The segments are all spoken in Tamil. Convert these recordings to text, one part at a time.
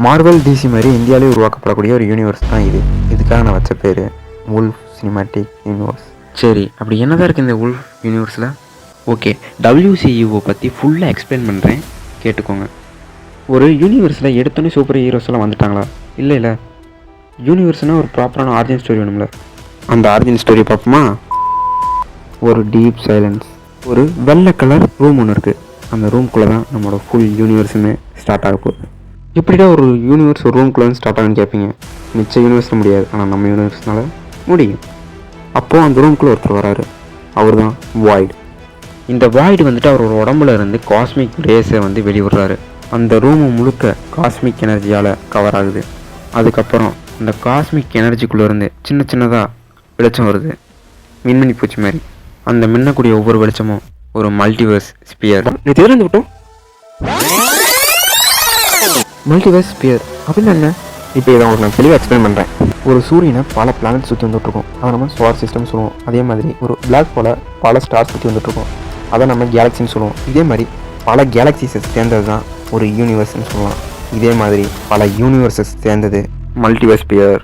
மார்வல் டிசி மாதிரி இந்தியாவிலே உருவாக்கப்படக்கூடிய ஒரு யூனிவர்ஸ் தான் இது. இதுக்காக நான் வச்ச பேர் உல்ஃப் சினிமேட்டிக் யூனிவர்ஸ். சரி, அப்படி என்னதான் இருக்குது இந்த உல்ஃப் யூனிவர்ஸில்? ஓகே, WCU பற்றி ஃபுல்லாக எக்ஸ்பிளைன் பண்ணுறேன், கேட்டுக்கோங்க. ஒரு யூனிவர்ஸில் எடுத்தோன்னே சூப்பர் ஹீரோஸ்லாம் வந்துட்டாங்களா? இல்லை, யூனிவர்ஸ்னால் ஒரு ப்ராப்பரான ஆரிஜின் ஸ்டோரி வேணும்ல. அந்த ஆரிஜின் ஸ்டோரி பார்ப்போமா? ஒரு டீப் சைலன்ஸ், ஒரு வெள்ளை கலர் ரூம் ஒன்று இருக்குது. அந்த ரூம்குள்ளே தான் நம்மளோட ஃபுல் யூனிவர்ஸுமே ஸ்டார்ட் ஆக போகுது. எப்படிடா ஒரு யூனிவர்ஸ் ஒரு ரூம்குள்ளே ஸ்டார்ட் ஆகுன்னு கேட்பீங்க. மிச்ச யூனிவர்ஸில் முடியாது, ஆனால் நம்ம யூனிவர்ஸ்னால முடியும். அப்போது அந்த ரூம்குள்ளே ஒருத்தர் வராரு, அவர் தான் வாய்டு. இந்த வாய்டு வந்துட்டு அவரோட உடம்புல இருந்து காஸ்மிக் ரேஸை வந்து வெளிவிடுறாரு. அந்த ரூமு முழுக்க காஸ்மிக் எனர்ஜியால் கவர் ஆகுது. அதுக்கப்புறம் இந்த காஸ்மிக் எனர்ஜிக்குள்ளேருந்து சின்ன சின்னதாக வெளிச்சம் வருது, மின்மினி பூச்சி மாதிரி. அந்த மின்னக்கூடிய ஒவ்வொரு வெளிச்சமும் ஒரு மல்டிவர்ஸ் ஸ்பியர். நீ தெரிந்து விட்டோம் மல்டிவர்ஸ் ஸ்பியர் அப்படின்னு என்ன? இப்போ இதை உங்களுக்கு நான் தெளிவாக எக்ஸ்பிளைன் பண்ணுறேன். ஒரு சூரியனை பல பிளானட் சுற்றி வந்துட்டுருக்கோம், அதை நம்ம சோலார் சிஸ்டம் சொல்லுவோம். அதே மாதிரி ஒரு பிளாக் போல் பல ஸ்டார் சுற்றி வந்துட்டுருக்கோம், அதை நம்ம கேலக்சின்னு சொல்லுவோம். இதே மாதிரி பல கேலக்சிஸை சேர்ந்தது தான் ஒரு யூனிவர்ஸ்ன்னு சொல்லலாம். இதே மாதிரி பல யூனிவர்ஸஸ் சேர்ந்தது மல்டிவர்ஸ் ஸ்பியர்.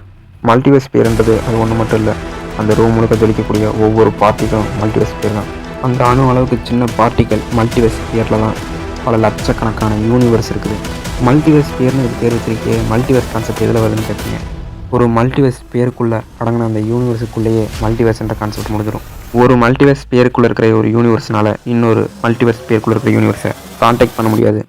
மல்டிவர்ஸ் ஸ்பியர்ன்றது அது ஒன்று மட்டும் இல்லை, அந்த ரூம் முழுக்க ஜொலிக்கக்கூடிய ஒவ்வொரு பார்ட்டிகளும் மல்டிவர்ஸ் ஸ்பியர் தான். அந்த அணு அளவுக்கு சின்ன பார்ட்டிகள் மல்டிவர்ஸ் ஸ்பியரில் தான் பல லட்சக்கணக்கான யூனிவர்ஸ் இருக்குது. மல்டிவர்ஸ் ஸ்பியர்னு இது பேர் வச்சிருக்கே, மல்டிவர்ஸ் கான்செப்ட் எதில் வருதுன்னு கேட்பீங்க. ஒரு மல்டிவர்ஸ் பேருக்குள்ளே அடங்கின அந்த யூனிவர்ஸுக்குள்ளேயே மல்டிவர்ஸ் என்ற கான்செப்ட் முடிஞ்சிடும். ஒரு மல்டிவர்ஸ் பேருக்குள்ளே இருக்கிற ஒரு யூனிவர்ஸ்னால இன்னொரு மல்டிவர்ஸ் பேருக்குள்ளே இருக்கிற யூனிவர்ஸை கான்டாக்ட் பண்ண முடியாது.